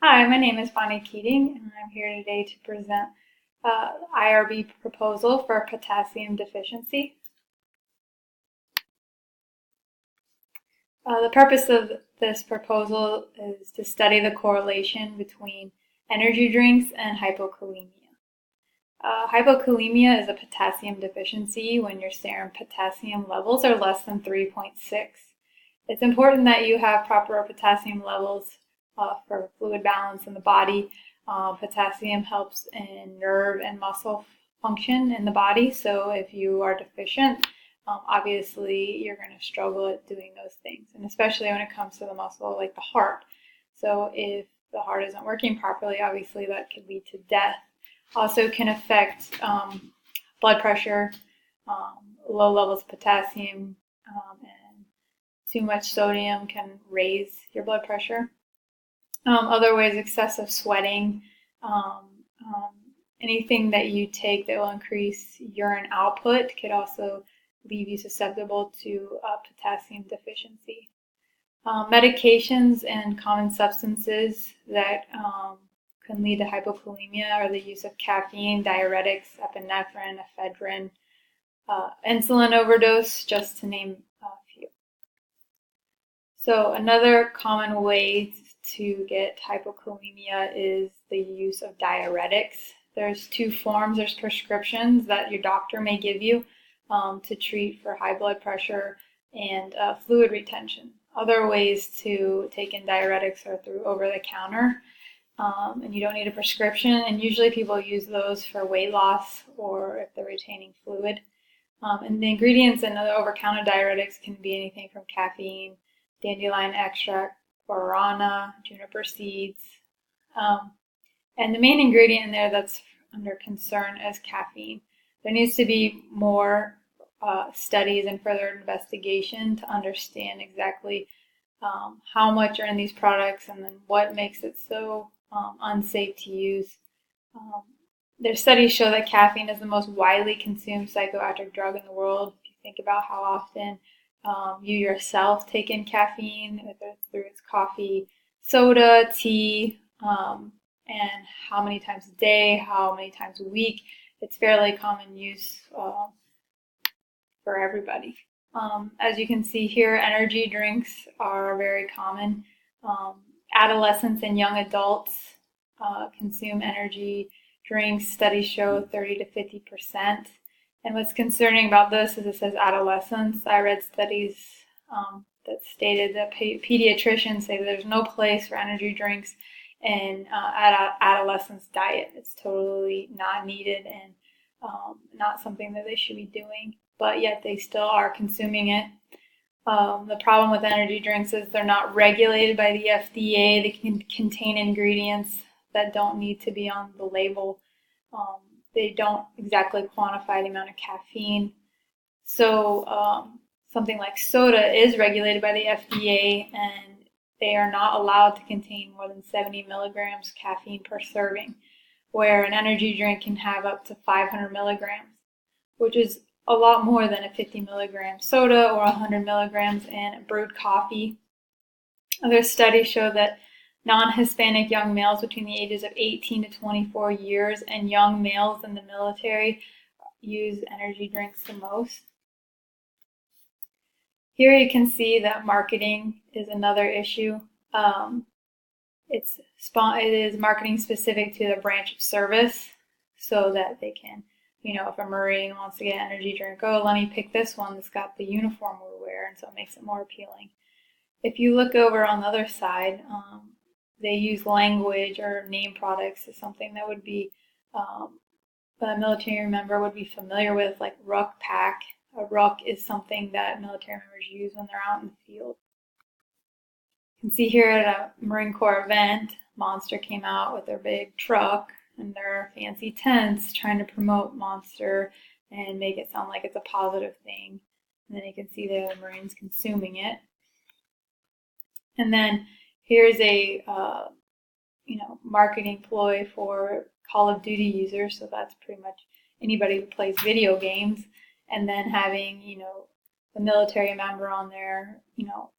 Hi, my name is Bonnie Keating, and I'm here today to present IRB proposal for potassium deficiency. The purpose of this proposal is to study the correlation between energy drinks and hypokalemia. Hypokalemia is a potassium deficiency when your serum potassium levels are less than 3.6. It's important that you have proper potassium levels for fluid balance in the body. Potassium helps in nerve and muscle function in the body, so if you are deficient, obviously you're going to struggle at doing those things, and especially when it comes to the muscle like the heart. So if the heart isn't working properly, obviously that could lead to death. Also can affect blood pressure, low levels of potassium, and too much sodium can raise your blood pressure. Other ways, excessive sweating, anything that you take that will increase urine output could also leave you susceptible to potassium deficiency. Medications and common substances that can lead to hypokalemia are the use of caffeine, diuretics, epinephrine, ephedrine, insulin overdose, just to name a few. So another common way to get hypokalemia is the use of diuretics. There's two forms. There's prescriptions that your doctor may give you to treat for high blood pressure and fluid retention. Other ways to take in diuretics are through over-the-counter, and you don't need a prescription, and usually people use those for weight loss or if they're retaining fluid. And the ingredients in the over-counter diuretics can be anything from caffeine, dandelion extract, guarana, juniper seeds. And the main ingredient in there that's under concern is caffeine. There needs to be more studies and further investigation to understand exactly how much are in these products and then what makes it so unsafe to use. Their studies show that caffeine is the most widely consumed psychoactive drug in the world. If you think about how often you yourself take in caffeine, whether it's through its coffee, soda, tea, and how many times a day, how many times a week. It's fairly common use for everybody. As you can see here, energy drinks are very common. Adolescents and young adults consume energy drinks. Studies show 30 to 50%. And what's concerning about this is it says adolescents. I read studies that stated that pediatricians say that there's no place for energy drinks in adolescents' diet. It's totally not needed and not something that they should be doing, but yet they still are consuming it. The problem with energy drinks is they're not regulated by the FDA. They can contain ingredients that don't need to be on the label. They don't exactly quantify the amount of caffeine. So something like soda is regulated by the FDA, and they are not allowed to contain more than 70 milligrams caffeine per serving, where an energy drink can have up to 500 milligrams, which is a lot more than a 50 milligram soda or 100 milligrams in brewed coffee. Other studies show that non-Hispanic young males between the ages of 18 to 24 years and young males in the military use energy drinks the most. Here you can see that marketing is another issue. It is marketing specific to the branch of service so that they can, if a Marine wants to get an energy drink, oh, let me pick this one that's got the uniform we wear, and so it makes it more appealing. If you look over on the other side, they use language or name products as something that would be a military member would be familiar with, like ruck pack. A ruck is something that military members use when they're out in the field. You can see here at a Marine Corps event, Monster came out with their big truck and their fancy tents trying to promote Monster and make it sound like it's a positive thing. And then you can see the Marines consuming it. And then here's a marketing ploy for Call of Duty users, so that's pretty much anybody who plays video games, and then having the military member on there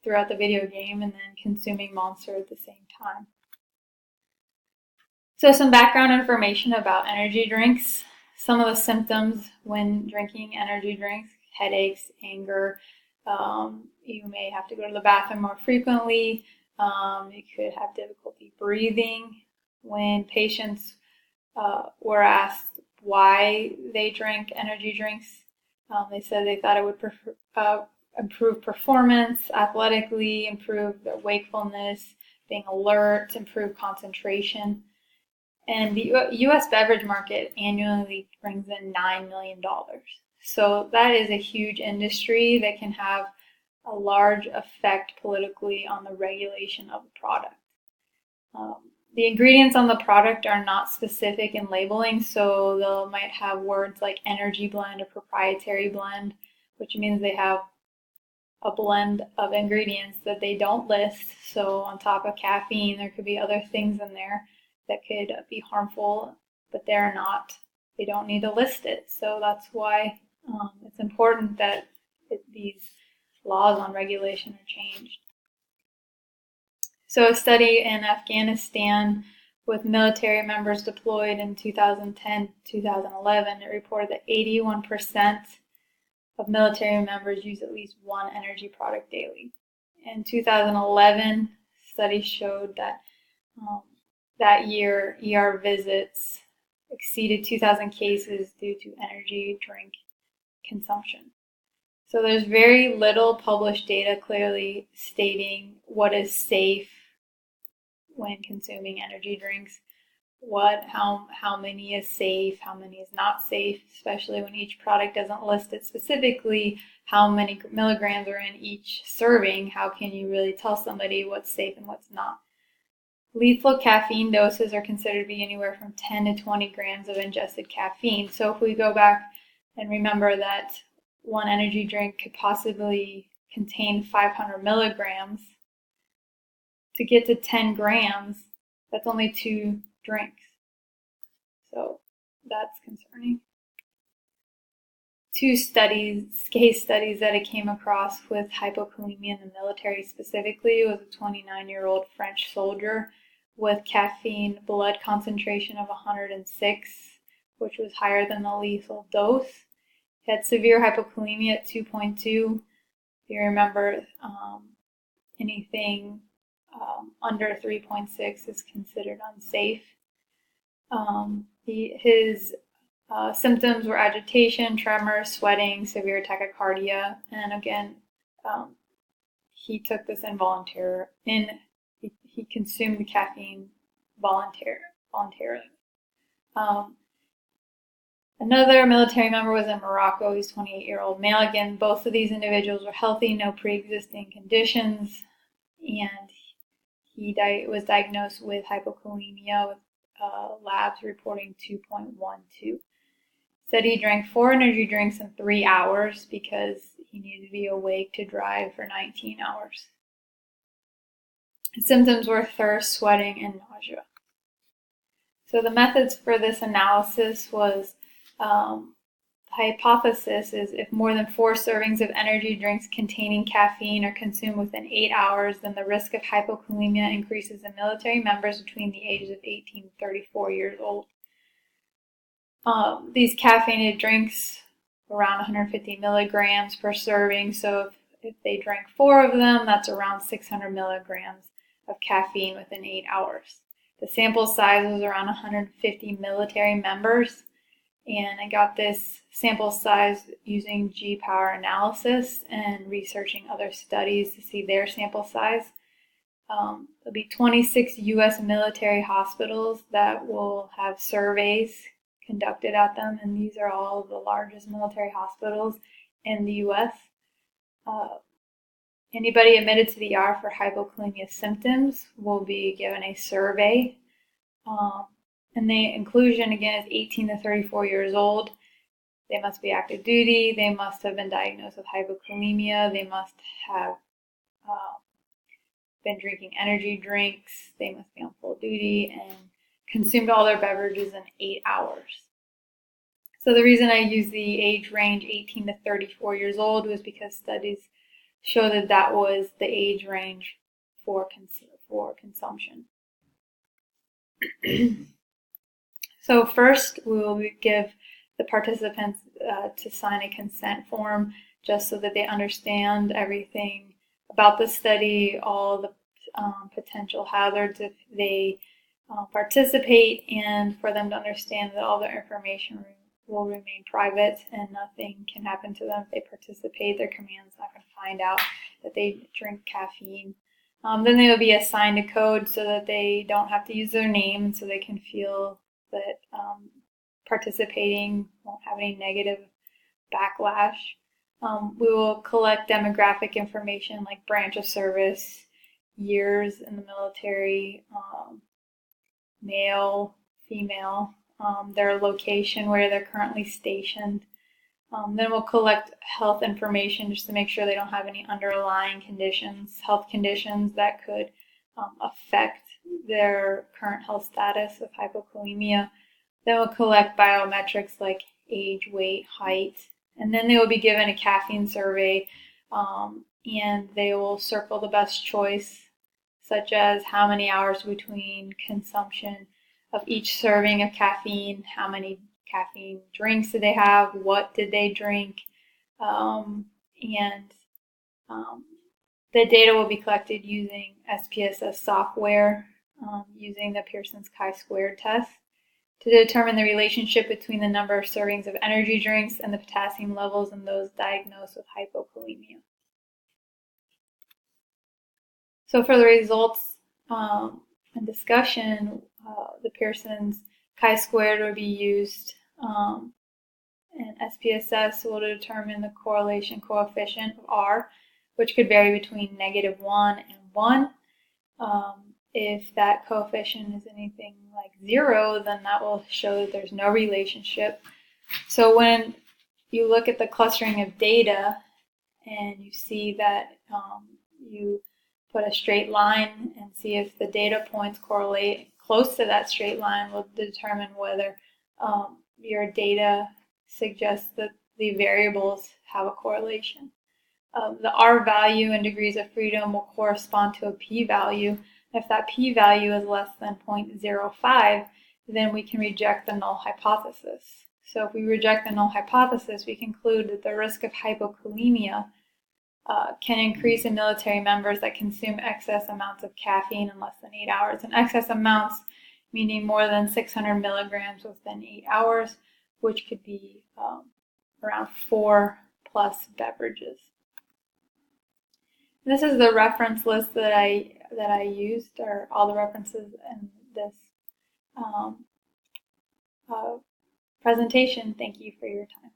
throughout the video game, and then consuming Monster at the same time. So some background information about energy drinks. Some of the symptoms when drinking energy drinks: headaches, anger. You may have to go to the bathroom more frequently. You could have difficulty breathing. When patients were asked why they drank energy drinks, they said they thought it would improve performance athletically, improve their wakefulness, being alert, improve concentration. And the U.S. beverage market annually brings in $9 million. So that is a huge industry that can have a large effect politically on the regulation of the product. The ingredients on the product are not specific in labeling, so they might have words like energy blend or proprietary blend, which means they have a blend of ingredients that they don't list. So on top of caffeine, there could be other things in there that could be harmful, but they're not. They don't need to list it. So that's why it's important that these laws on regulation are changed. So a study in Afghanistan with military members deployed in 2010-2011, it reported that 81% of military members use at least one energy product daily. In 2011, studies showed that that year ER visits exceeded 2,000 cases due to energy drink consumption. So there's very little published data clearly stating what is safe when consuming energy drinks, how many is safe, how many is not safe, especially when each product doesn't list it specifically, how many milligrams are in each serving. How can you really tell somebody what's safe and what's not? Lethal caffeine doses are considered to be anywhere from 10 to 20 grams of ingested caffeine. So if we go back and remember that one energy drink could possibly contain 500 milligrams, to get to 10 grams, that's only 2 drinks. So that's concerning. 2 case studies that I came across with hypokalemia in the military specifically was a 29-year-old French soldier with caffeine blood concentration of 106, which was higher than the lethal dose. He had severe hypokalemia at 2.2. If you remember, anything under 3.6 is considered unsafe. His symptoms were agitation, tremors, sweating, severe tachycardia, and again, he took this involuntarily. He consumed the caffeine voluntarily. Another military member was in Morocco. He's a 28-year-old male. Again, both of these individuals were healthy, no pre-existing conditions, and he was diagnosed with hypokalemia with labs reporting 2.12. Said he drank 4 energy drinks in 3 hours because he needed to be awake to drive for 19 hours. His symptoms were thirst, sweating, and nausea. So the methods for this analysis was, the hypothesis is if more than 4 servings of energy drinks containing caffeine are consumed within 8 hours, then the risk of hypokalemia increases in military members between the ages of 18 and 34 years old. These caffeinated drinks, around 150 milligrams per serving, so if they drank 4 of them, that's around 600 milligrams of caffeine within 8 hours. The sample size was around 150 military members, and I got this sample size using G-power analysis and researching other studies to see their sample size. There'll be 26 U.S. military hospitals that will have surveys conducted at them, and these are all of the largest military hospitals in the U.S. Anybody admitted to the ER for hypokalemia symptoms will be given a survey. And the inclusion, again, is 18 to 34 years old. They must be active duty. They must have been diagnosed with hypokalemia. They must have been drinking energy drinks. They must be on full duty and consumed all their beverages in 8 hours. So the reason I use the age range 18 to 34 years old was because studies show that that was the age range for consumption. So first, we will give the participants to sign a consent form just so that they understand everything about the study, all the potential hazards if they participate, and for them to understand that all their information will remain private and nothing can happen to them if they participate. Their command's not going to find out that they drink caffeine. Then they will be assigned a code so that they don't have to use their name, and so they can feel that participating won't have any negative backlash. We will collect demographic information like branch of service, years in the military, male, female, their location, where they're currently stationed. Then we'll collect health information just to make sure they don't have any underlying conditions, health conditions that could affect their current health status of hypokalemia. Then we'll collect biometrics like age, weight, height, and then they will be given a caffeine survey, and they will circle the best choice, such as how many hours between consumption of each serving of caffeine, how many caffeine drinks did they have, what did they drink, and the data will be collected using SPSS software, using the Pearson's chi-squared test to determine the relationship between the number of servings of energy drinks and the potassium levels in those diagnosed with hypokalemia. So for the results and discussion, the Pearson's chi-squared will be used, and SPSS will determine the correlation coefficient of R, which could vary between -1 and 1. If that coefficient is anything like 0, then that will show that there's no relationship. So when you look at the clustering of data and you see that you put a straight line and see if the data points correlate close to that straight line, will determine whether your data suggests that the variables have a correlation. The R value in degrees of freedom will correspond to a p-value. If that p-value is less than 0.05, then we can reject the null hypothesis. So if we reject the null hypothesis, we conclude that the risk of hypokalemia can increase in military members that consume excess amounts of caffeine in less than 8 hours. And excess amounts meaning more than 600 milligrams within 8 hours, which could be around 4+ beverages. This is the reference list that I used, or all the references in this presentation. Thank you for your time.